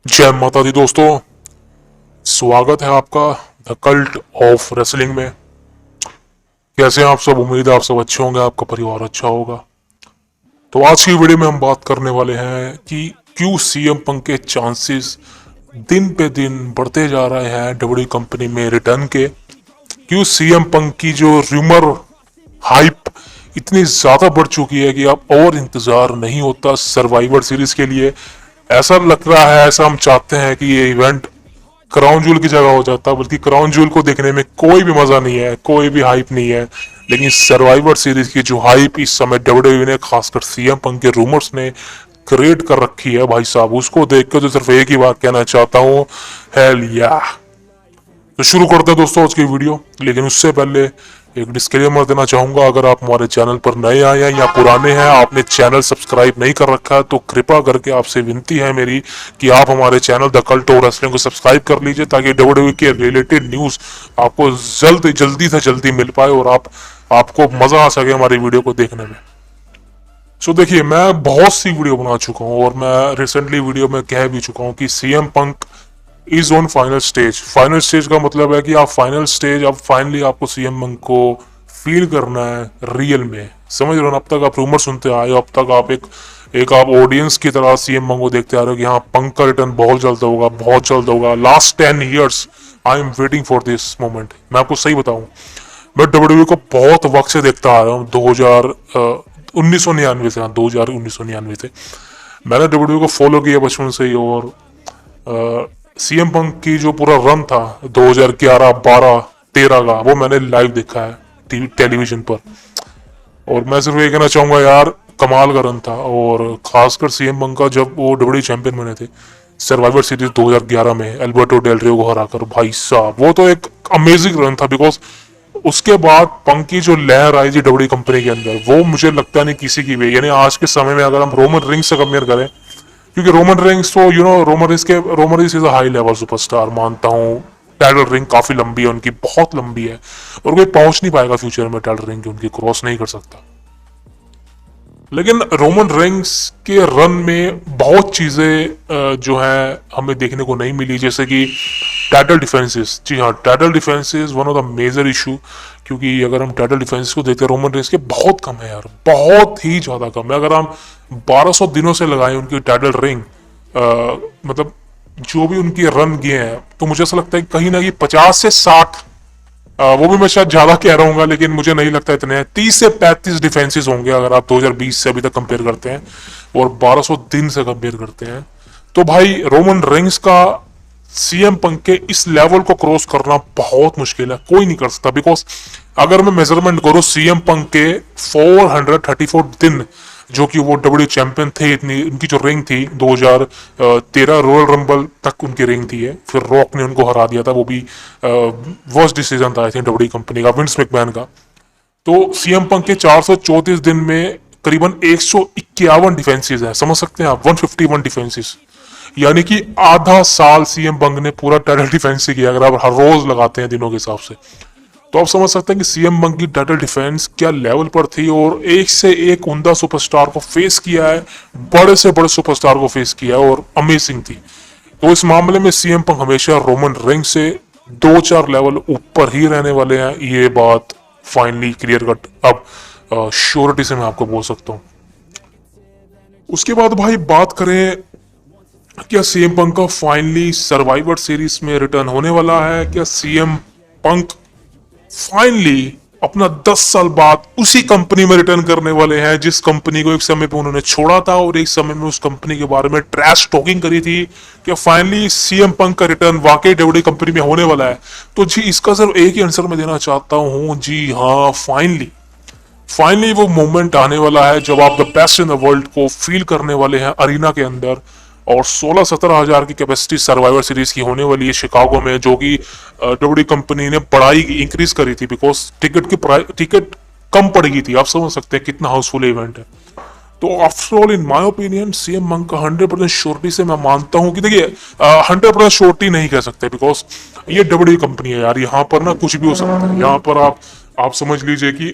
जय माता दी दोस्तों। स्वागत है आपका द कल्ट ऑफ रेसलिंग में। कैसे हैं आप सब? उम्मीद है आप सब अच्छे होंगे, आपका परिवार अच्छा होगा। तो आज की वीडियो में हम बात करने वाले हैं कि क्यों सीएम पंक के चांसेस दिन पे दिन बढ़ते जा रहे हैं डब्ल्यू कंपनी में रिटर्न के। क्यों सीएम पंक की जो रूमर हाइप इतनी ज्यादा बढ़ चुकी है कि अब और इंतजार नहीं होता सर्वाइवर सीरीज के लिए। ऐसा लग रहा है, ऐसा हम चाहते हैं कि ये इवेंट क्राउन जूल की जगह हो जाता, बल्कि क्राउन जूल को देखने में कोई भी मजा नहीं है, कोई भी हाइप नहीं है। लेकिन सर्वाइवर सीरीज की जो हाइप इस समय डब्ल्यूडब्ल्यूई ने, खासकर सीएम पंक के रूमर्स ने क्रिएट कर रखी है भाई साहब, उसको देखकर तो सिर्फ एक ही बात कहना चाहता हूँ, हेल या। तो शुरू करते हैं दोस्तों आज की वीडियो। लेकिन उससे पहले एक डिस्क्लेमर देना चाहूंगा, अगर आप हमारे चैनल पर नए आए हैं या पुराने हैं, आपने चैनल सब्सक्राइब नहीं कर रखा है, तो कृपा करके आपसे विनती है मेरी कि आप हमारे channel the Cult of wrestling को सब्सक्राइब कर लीजिए, ताकि डब्ल्यूडब्ल्यूई के रिलेटेड न्यूज आपको जल्दी से जल्दी मिल पाए और आपको मजा आ सके हमारी वीडियो को देखने में। सो देखिए, मैं बहुत सी वीडियो बना चुका हूँ और मैं रिसेंटली वीडियो में कह भी चुका हूँ कि CM Punk is on final stage. Final stage का मतलब है कि आप फाइनल स्टेज, अब फाइनली आपको सीएम पंक को फील करना है रियल में, समझ रहे हो ना। अब तक आप रूमर सुनते आए हो, अब तक आप एक आप ऑडियंस की तरह सीएम पंक को देखते आ रहे हो कि हाँ, पंक का रिटर्न बहुत जल्द होगा, बहुत जल्द होगा। Last 10 years I am waiting for this moment. मैं आपको सही बताऊं, मैं डब्ल्यूडब्ल्यूई को बहुत वक्त से देखता आ रहा हूँ। 1999 से, हाँ 1999 से मैंने डब्ल्यूडब्ल्यूई को फॉलो किया बचपन से ही। और सीएम पंक की जो पूरा रन था 2011, 12, 13 का, वो मैंने लाइव देखा है टेलीविजन पर। और मैं सिर्फ ये कहना चाहूंगा यार, कमाल का रन था। और खासकर सीएम पंक का जब वो डब्ल्यूडब्ल्यूई चैंपियन बने थे सर्वाइवर सीरीज 2011 में एल्बर्टो डेल रियो को हराकर, भाई साहब वो तो एक अमेजिंग रन था। बिकॉज उसके बाद पंक की जो लहर आई थी डब्ल्यूडब्ल्यूई कंपनी के अंदर, वो मुझे लगता नहीं किसी की भी, यानी आज के समय में अगर हम रोमन रिंग्स से कंपेयर करें, क्योंकि रोमन रिंग्स तो Roman rings is a high level superstar, मानता हूँ। टाइटल रिंग काफी लंबी है उनकी, बहुत लंबी है, और कोई पहुंच नहीं पाएगा फ्यूचर में टाइटल रिंग की, उनकी क्रॉस नहीं कर सकता। लेकिन रोमन रेंग्स के रन में बहुत चीजें जो है हमें देखने को नहीं मिली, जैसे कि टाइटल डिफेंसेस। जी हाँ, title defences one of the major issue. क्योंकि अगर हम टाइटल डिफेंसेस को देखते हैं रोमन रेंग्स के, बहुत कम है यार, बहुत ही ज्यादा कम है। अगर हम 1200 दिनों से लगाए उनकी टाइटल रिंग, मतलब जो भी उनके रन गए हैं, तो मुझे ऐसा लगता है कहीं ना कहीं 50 से 60, वो भी मैं शायद ज्यादा कह रहा हूँ, लेकिन मुझे नहीं लगता इतने, 30 से 35 डिफेंसेस होंगे अगर आप 2020 से अभी तक कंपेयर करते हैं और 1200 दिन से कंपेयर करते हैं। तो भाई रोमन रेंग्स का सीएम पंक के इस लेवल को क्रॉस करना बहुत मुश्किल है, कोई नहीं कर सकता। बिकॉज अगर मैं मेजरमेंट करूं सीएम पंक के 434 दिन जो कि वो डब्ल्यू चैंपियन थे, इतनी उनकी जो रिंग थी 2013 रॉयल रंबल तक उनकी रिंग थी है, फिर रॉक ने उनको हरा दिया था, वो भी वर्स्ट डिसीजन था आई थिंक डब्ल्यू कंपनी का, विंस मैकमैन का। तो सीएम पंक के 434 दिन में करीबन 151 डिफेंसेस हैं, समझ सकते हैं आप, 151 डिफेंसेस, यानी कि आधा साल सीएम पंक ने पूरा टाइटल डिफेंस किया, अगर आप हर रोज लगाते हैं दिनों के हिसाब से। तो आप समझ सकते हैं कि सीएम पंक की टाइटल डिफेंस क्या लेवल पर थी, और एक से एक उमदा सुपरस्टार को फेस किया है, बड़े से बड़े सुपरस्टार को फेस किया है, और अमेजिंग थी। तो इस मामले में सीएम पंक हमेशा रोमन रिंग से 2-4 लेवल ऊपर ही रहने वाले हैं, ये बात फाइनली क्लियर कट अब श्योरिटी से मैं आपको बोल सकता हूँ। उसके बाद भाई बात करें, क्या सीएम पंक का फाइनली सर्वाइवर सीरीज में रिटर्न होने वाला है? क्या सीएम पंक फाइनली अपना 10 साल बाद उसी कंपनी में रिटर्न करने वाले हैं जिस कंपनी को एक समय पे उन्होंने छोड़ा था और एक समय में उस कंपनी के बारे में ट्रैश टॉकिंग करी थी? क्या फाइनली सीएम पंक का रिटर्न वाकई डब्ल्यूडब्ल्यूई कंपनी में होने वाला है? तो जी, इसका सिर्फ एक ही आंसर मैं देना चाहता हूं, जी हाँ, फाइनली वो मोमेंट आने वाला है जब आप the best in the world को फील करने वाले हैं अरीना के अंदर। और 16-17 हजार की कैपेसिटी सर्वाइवर सीरीज की होने वाली है शिकागो में, जो कि डब्ल्यूडब्ल्यूई कंपनी ने बढ़ाई इंक्रीज करी थी, बिकॉज टिकट कम पड़ गई थी। आप समझ सकते हैं कितना हाउसफुल इवेंट है। तो after all, in my opinion, CM Punk का 100% श्योरिटी से मैं मानता हूं कि देखिए, 100% श्योरिटी नहीं कह सकते, बिकॉज ये डब्ल्यूडब्ल्यूई कंपनी है यार, यहाँ पर ना कुछ भी हो सकता है। यहाँ पर आप समझ लीजिए कि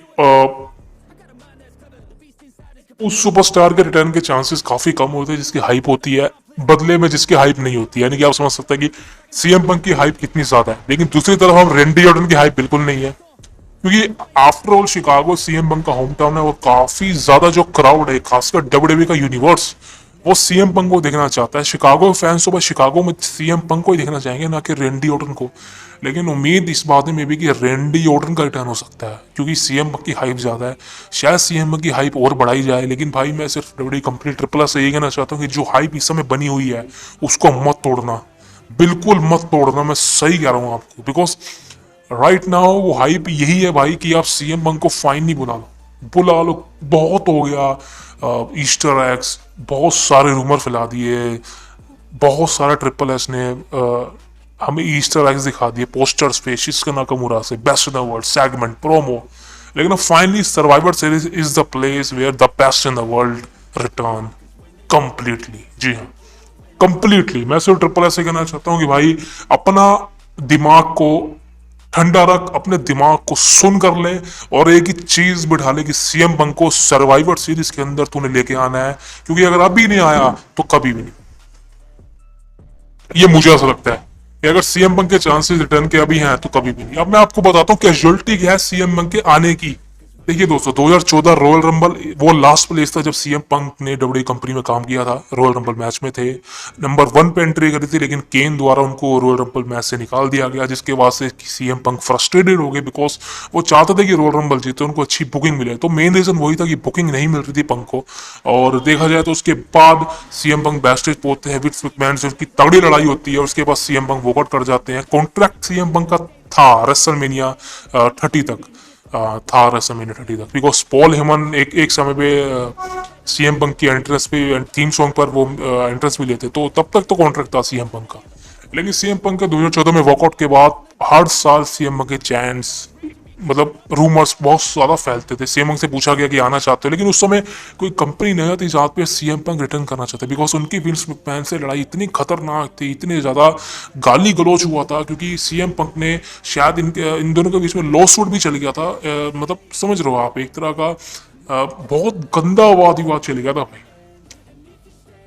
उस सुपरस्टार के रिटर्न के चांसेस काफी कम होते हैं जिसकी हाइप होती है बदले में जिसकी हाइप नहीं होती, यानी कि आप समझ सकते हैं कि सीएम पंक की हाइप कितनी ज्यादा है। लेकिन दूसरी तरफ हम रेंडी ऑर्टन की हाइप बिल्कुल नहीं है, क्योंकि after all Chicago CM Punk का होम टाउन है और काफी ज्यादा जो क्राउड है, खासकर डब्ल्यूडब्ल्यूई का यूनिवर्स, वो सीएम पंक को देखना चाहता है। शिकागो फैंस तो बस शिकागो में सीएम पंक को ही देखना चाहेंगे, ना कि रेंडी ऑर्टन को। लेकिन उम्मीद इस बात में भी कि रेंडी ऑर्टन का रिटर्न हो सकता है, क्योंकि सीएम पंक की हाइप ज्यादा है। शायद सीएम पंक की हाइप और बढ़ाई जाए, लेकिन भाई मैं सिर्फ डब्ल्यूडब्ल्यूई कंपनी ट्रिपल से यही कहना चाहता हूँ कि जो हाइप इस समय बनी हुई है उसको मत तोड़ना, बिल्कुल मत तोड़ना। मैं सही कह रहा हूँ आपको, बिकॉज राइट नाउ वो हाइप यही है भाई कि आप सीएम पंक को फाइन नहीं बुला लो, बुला लो, बहुत हो गया। ईस्टर एग्स, बहुत सारे रूमर फैला दिए, बहुत सारा ट्रिपल एस ने हमें ईस्टर एग्स दिखा दिए पोस्टर्स पे, शिस्का नाकामुरा से best in the world segment promo. लेकिन finally survivor series is the place where the best in the world return completely. जी हाँ, कंप्लीटली। मैं सिर्फ ट्रिपल एस से कहना चाहता हूँ कि भाई अपना दिमाग को ठंडा रख, अपने दिमाग को सुन कर ले और एक ही चीज बिठा ले कि सीएम पंक को सर्वाइवर सीरीज के अंदर तूने लेके आना है, क्योंकि अगर अभी नहीं आया तो कभी भी नहीं। ये मुझे ऐसा लगता है कि अगर सीएम पंक के चांसेस रिटर्न के अभी हैं तो कभी भी नहीं। अब मैं आपको बताता हूँ कैजुअलिटी क्या है सीएम पंक के आने की। देखिए दोस्तों, 2014 रॉयल रंबल वो लास्ट प्लेस था जब सीएम पंक ने डब्ल्यूडब्ल्यूई कंपनी में काम किया था। रॉयल रंबल मैच में थे, नंबर 1 पे एंट्री करी थी, लेकिन केन द्वारा उनको रॉयल रंबल मैच से निकाल दिया गया, जिसके बाद से सीएम पंक फ्रस्ट्रेटेड हो गए, बिकॉज वो चाहते थे कि रॉयल रंबल जीते, उनको अच्छी बुकिंग मिले। तो मेन रीजन वही था कि बुकिंग नहीं मिल रही थी पंक को। और देखा जाए तो उसके बाद सीएम पंक बैकस्टेज पहुंचते हैं, विंस मैकमैन से उनकी तगड़ी लड़ाई होती है, उसके बाद सीएम पंक वॉकआउट कर जाते हैं। कॉन्ट्रैक्ट सीएम पंक का था रेसलमेनिया 30 तक, था रेसलमेनिया 30 तक, बिकॉज पॉल हेमन एक समय पे सीएम पंक की एंट्रेंस पे थीम सॉन्ग पर वो एंट्रेंस भी लेते, तो तब तक तो कॉन्ट्रैक्ट था सीएम पंक का। लेकिन सीएम पंक के 2014 में वॉकआउट के बाद हर साल सीएम पंक के चैंट्स, मतलब रूमर्स बहुत ज्यादा फैलते थे। सीएम पंक से पूछा गया कि आना चाहते हो, लेकिन उस समय कोई कंपनी नहीं थी जहाँ पे सीएम पंक रिटर्न करना चाहते, बिकॉज उनकी विंस मैकमैन से लड़ाई इतनी खतरनाक थी, इतने ज्यादा गाली गलौज हुआ था, क्योंकि सीएम पंक ने शायद इन दोनों के बीच में लॉ सूट भी चल गया था। मतलब समझ रहे हो आप, एक तरह का बहुत गंदा वाद विवाद चल गया था भाई,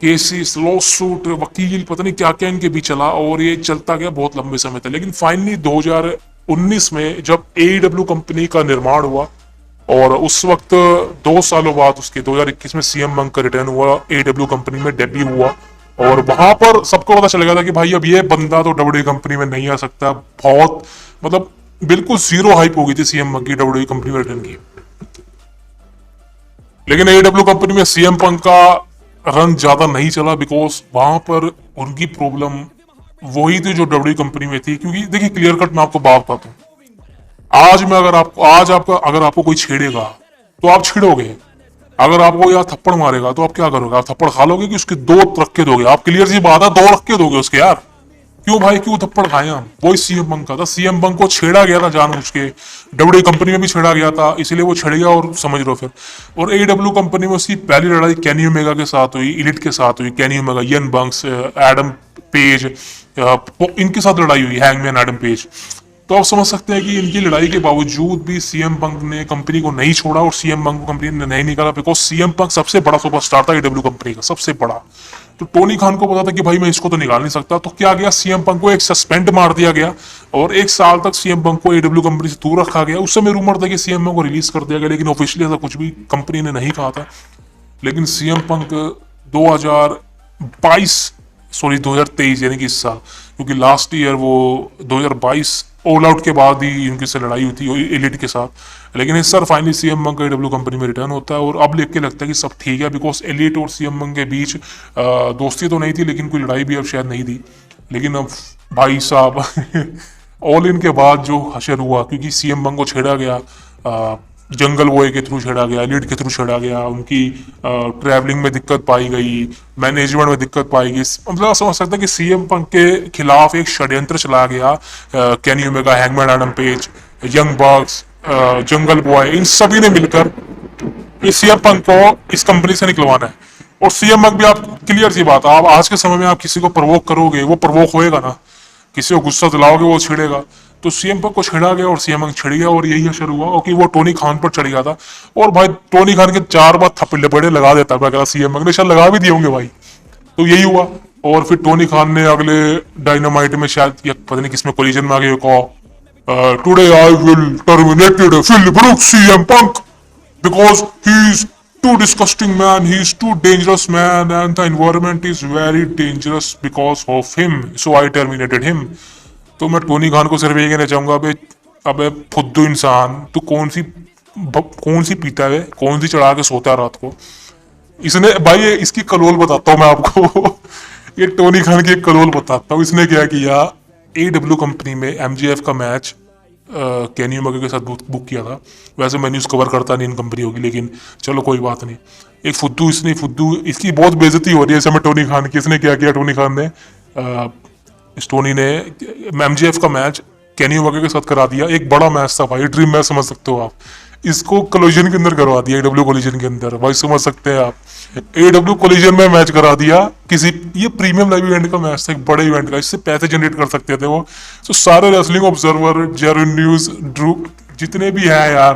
केसेस, लॉ सूट, वकील, पता नहीं क्या क्या इनके बीच चला, और ये चलता गया बहुत लंबे समय तक। लेकिन फाइनली 2019 में जब AEW कंपनी का निर्माण हुआ, और उस वक्त 2 सालों बाद उसके 2021 में सीएम पंक का रिटर्न हुआ, AEW कंपनी में डेब्यू हुआ, और वहां पर सबको पता चल गया था कि भाई अब ये बंदा तो डब्ल्यूडब्ल्यूई कंपनी में नहीं आ सकता। बहुत मतलब बिल्कुल जीरो हाइप हो गई थी सीएम पंक की डब्ल्यूडब्ल्यूई कंपनी में रिटर्न की। लेकिन AEW कंपनी में सीएम पंक का रन ज्यादा नहीं चला, बिकॉज वहां पर उनकी प्रॉब्लम वही थी जो डब्ल्यूडब्ल्यूई कंपनी में थी। क्योंकि देखिए, क्लियर कट मैं आपको बात बताता हूँ, आज आपका अगर आपको कोई छेड़ेगा तो आप छिड़ोगे, अगर आपको यार थप्पड़ मारेगा तो आप क्या करोगे? आप थप्पड़ खा लोगे कि उसके 2 रख के दोगे? आप क्लियर सी बात है, 2 रख के दोगे उसके यार। क्यों भाई, क्यों थप्पड़ खाए हम? वही सीएम पंक का था, सीएम पंक को छेड़ा गया था जानबूझ के, डब्ल्यूडब्ल्यूई कंपनी में भी छेड़ा गया था, इसीलिए वो छेड़ गया, और समझ लो फिर। और AEW कंपनी में उसकी पहली लड़ाई केनी ओमेगा के साथ हुई, इलिट के साथ हुई, केनी ओमेगा, यन बंक्स, एडम पेज, इनके साथ लड़ाई हुई, हैंगमैन एडम पेज। तो आप समझ सकते हैं कि इनकी लड़ाई के बावजूद भी सीएम पंक ने कंपनी को नहीं छोड़ा, और सीएम पंक को कंपनी ने नहीं निकाला, बिकॉज सीएम पंक सबसे बड़ा सुपरस्टार था AEW कंपनी का, सबसे बड़ा। तो टोनी खान को पता था कि भाई मैं इसको तो निकाल नहीं सकता, तो क्या गया, सीएम पंक को एक सस्पेंड मार दिया गया, और 1 साल तक सीएम पंक को AEW कंपनी से दूर रखा गया। उस समय रूमर था कि सीएम पंक को रिलीज कर दिया गया, लेकिन ऑफिशियली ऐसा कुछ भी कंपनी ने नहीं कहा था। लेकिन सीएम पंक 2023 यानी कि इस साल, क्योंकि लास्ट ईयर वो 2022 ऑल आउट के बाद ही इनकी से लड़ाई हुई थी एलिट के साथ। लेकिन इस साल फाइनली सीएम पंक का AEW कंपनी में रिटर्न होता है, और अब लिख के लगता है कि सब ठीक है, बिकॉज एलिट और सीएम पंक के बीच दोस्ती तो नहीं थी, लेकिन कोई लड़ाई भी अब शायद नहीं थी। लेकिन अब भाई साहब ऑल इन के बाद जो हशर हुआ, क्योंकि सीएम पंक को छेड़ा गया, जंगल बॉय के थ्रू छेड़ा गया, एलिट के थ्रू छेड़ा गया, उनकी ट्रैवलिंग में दिक्कत पाई गई, मैनेजमेंट में दिक्कत पाई गई। मतलब समझ सकते हैं कि सीएम पंक के खिलाफ एक षड्यंत्र चला गया, Kenny Omega, Hangman Adam Page, Young Bucks, Jungle Boy, इन सभी ने मिलकर इस सीएम पंक को इस कंपनी से निकलवाना है। और सीएम पंक भी, आप क्लियर सी बात है, आप आज के समय में आप किसी को प्रवोक करोगे, वो प्रवोक होएगा ना, किसी को गुस्सा दिलाओगे वो छिड़ेगा। तो सीएम पंक को छिड़ा गया और सीएम पंक छिड़ गया, और यही असर हुआ कि वो टोनी खान पर चढ़ गया था। और भाई टोनी खान के 4 बार थप्पड़े लगा देता, मैं सीएम पंक ने शायद लगा भी दिए होंगे भाई। तो यही हुआ, और फिर टोनी खान ने अगले डायनामाइट में शायद या पता नहीं किसमें कोलिजन में आगे कहा, today I will terminated Phil Brooks CM Punk because he is too disgusting man, he is too dangerous man and the environment is very dangerous because of him, so I terminated him. तो मैं Tony Khan को सिर्फ ये कहना चाहूंगा, अबे फुद्दू इंसान, तू कौन सी पीता है, कौन सी चढ़ा के सोता है रात को। इसने भाई इसकी कलोल बताता हूँ मैं आपको ये टोनी खान की एक कलोल बताता हूँ। इसने क्या किया, AW कंपनी में MJF का मैच केनी ओमेगा के साथ बुक किया था। वैसे मैं न्यूज़ कवर करता नहीं इन कंपनियों की, लेकिन चलो कोई बात नहीं। एक फुद्दू इसकी बहुत बेइज्जती हो रही है इस समय टोनी खान की। इसने क्या किया, टोनी खान ने इस टोनी ने MJF का मैच केनी ओमेगा के साथ करा दिया। एक बड़ा मैच था भाई, ड्रीम मैच समझ सकते हो आप। इसको कोलिजन के अंदर करवा दिया, AW कोलिजन के अंदर, भाई समझ सकते हैं आप। AW कोलिजन में मैच करा दिया किसी, ये प्रीमियम लाइव इवेंट का मैच था, एक बड़े इवेंट का, इससे पैसे जनरेट कर सकते थे वो। तो सारे wrestling observer, gerund news, Drew, जितने भी हैं यार,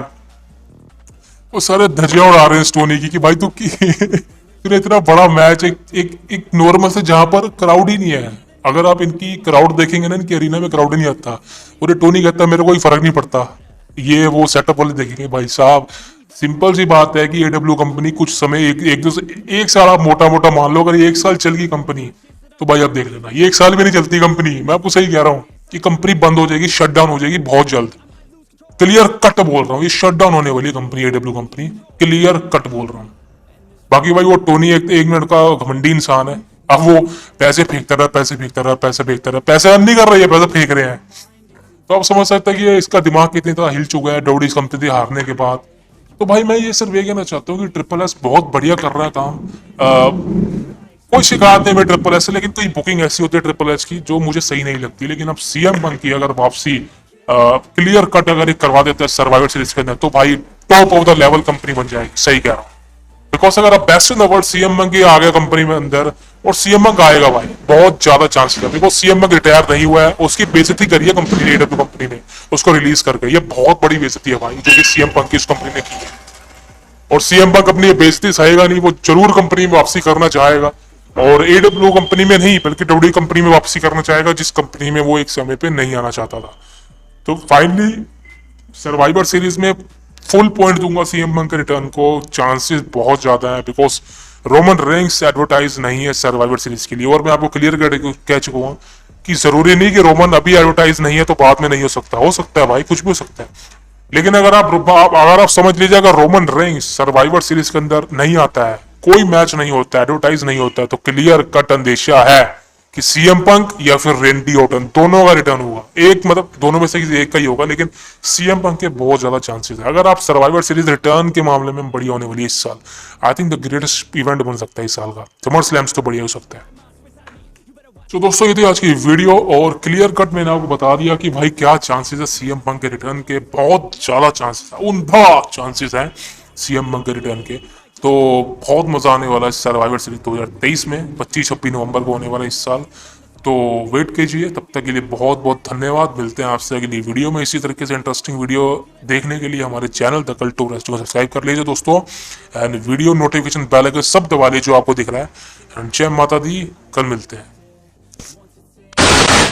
वो सारे धज्जियां उड़ा रहे हैं टोनी की कि भाई तूने इतना बड़ा मैच एक नॉर्मल से जहां पर क्राउड ही नहीं है। अगर आप इनकी क्राउड देखेंगे ना, इनकी अरीना में क्राउड ही नहीं आता, और टोनी कहता है मेरे को कोई फर्क नहीं पड़ता, ये वो सेटअप वाले देखेंगे। भाई साहब सिंपल सी बात है कि AW कंपनी कुछ समय एक साल आप मोटा मोटा मान लो, अगर 1 साल चल गई कंपनी तो भाई आप देख लेना, ये 1 साल भी नहीं चलती कंपनी। मैं आपको सही कह रहा हूँ कि कंपनी बंद हो जाएगी, शट डाउन हो जाएगी बहुत जल्द। क्लियर कट बोल रहा हूँ, ये शट डाउन होने वाली company AW company, clear cut बोल रहा हूँ। बाकी भाई वो टोनी एक मिनट का घमंडी इंसान है। अब वो पैसे फेंकता रहा, पैसे अर्न नहीं कर रही है, पैसे फेंक रहे हैं। तो आप समझ सकते हैं कि इसका दिमाग कितनी तरह हिल चुका है डब्ल्यूडब्ल्यूई कंपनी हारने के बाद। तो भाई मैं ये सिर्फ ये कहना चाहता हूँ कि ट्रिपल एस बहुत बढ़िया कर रहा है काम। कोई शिकायत नहीं है ट्रिपल एस से, लेकिन कोई बुकिंग ऐसी होती है ट्रिपल एस की जो मुझे सही नहीं लगती। लेकिन अब सीएम पंक की अगर वापसी क्लियर कट अगर करवा देते हैं सर्वाइवर सीरीज के अंदर, तो भाई top of the level company बन जाएगी। सही कह रहा हूँ, बिकॉज अगर आप best in the world CM Punk आ गया कंपनी में अंदर, और सीएम पंक आएगा भाई, बहुत ज्यादा चांसेस है। बिकॉज सीएम पंक रिटायर नहीं हुआ है, उसकी बेइज्जती करी है कंपनी ने, AW कंपनी ने उसको रिलीज करके। ये बहुत बड़ी बेइज्जती है भाई जो कि सीएम पंक की उस कंपनी ने की है। और सीएम पंक अपनी बेइज्जती सहेगा नहीं, वो जरूर कंपनी में वापसी करना चाहेगा, और AW कंपनी में नहीं बल्कि WWE कंपनी में वापसी करना चाहेगा, जिस कंपनी में वो एक समय पे नहीं आना चाहता था। तो फाइनली सर्वाइवर सीरीज में फुल पॉइंट दूंगा सीएम पंक के रिटर्न को, चांसेस बहुत ज्यादा है, बिकॉज रोमन रेंग्स एडवर्टाइज नहीं है सर्वाइवर सीरीज के लिए। और मैं आपको क्लियर कह चुका हूं कि जरूरी नहीं कि रोमन अभी एडवर्टाइज नहीं है तो बाद में नहीं हो सकता है भाई, कुछ भी हो सकता है। लेकिन अगर आप समझ लीजिए, अगर रोमन रेंग्स सर्वाइवर सीरीज के अंदर नहीं आता है, कोई मैच नहीं होता है, एडवर्टाइज नहीं होता है, तो क्लियर कट अंदेशा है कि सीएम पंक या फिर रेंडी ऑर्टन दोनों का रिटर्न होगा। एक मतलब दोनों में से किसी एक का ही होगा, लेकिन सीएम पंक के बहुत ज्यादा चांसेस है। अगर आप सर्वाइवर सीरीज रिटर्न के मामले में बढ़िया होने वाली है इस साल, I think the greatest event बन सकता है इस साल का। समर स्लैम्स तो बढ़िया हो सकता है। तो दोस्तों ये थी आज की वीडियो, और क्लियर कट मैंने आपको बता दिया कि भाई क्या चांसेस है सीएम पंक के रिटर्न के। बहुत ज्यादा चांसेस है, उनका चांसेस है सीएम पंक के रिटर्न के। तो बहुत मजा आने वाला है सर्वाइवर सीरीज 2023 में, 25-26 नवंबर को होने वाला है इस साल। तो वेट कीजिए, तब तक के लिए बहुत बहुत धन्यवाद। मिलते हैं आपसे अगली वीडियो में इसी तरीके से इंटरेस्टिंग वीडियो देखने के लिए हमारे channel the Cult of Wrestling को सब्सक्राइब कर लीजिए दोस्तों, and video notification bell icon सब दबा लीजिए जो आपको दिख रहा है। जय माता दी, कल मिलते हैं।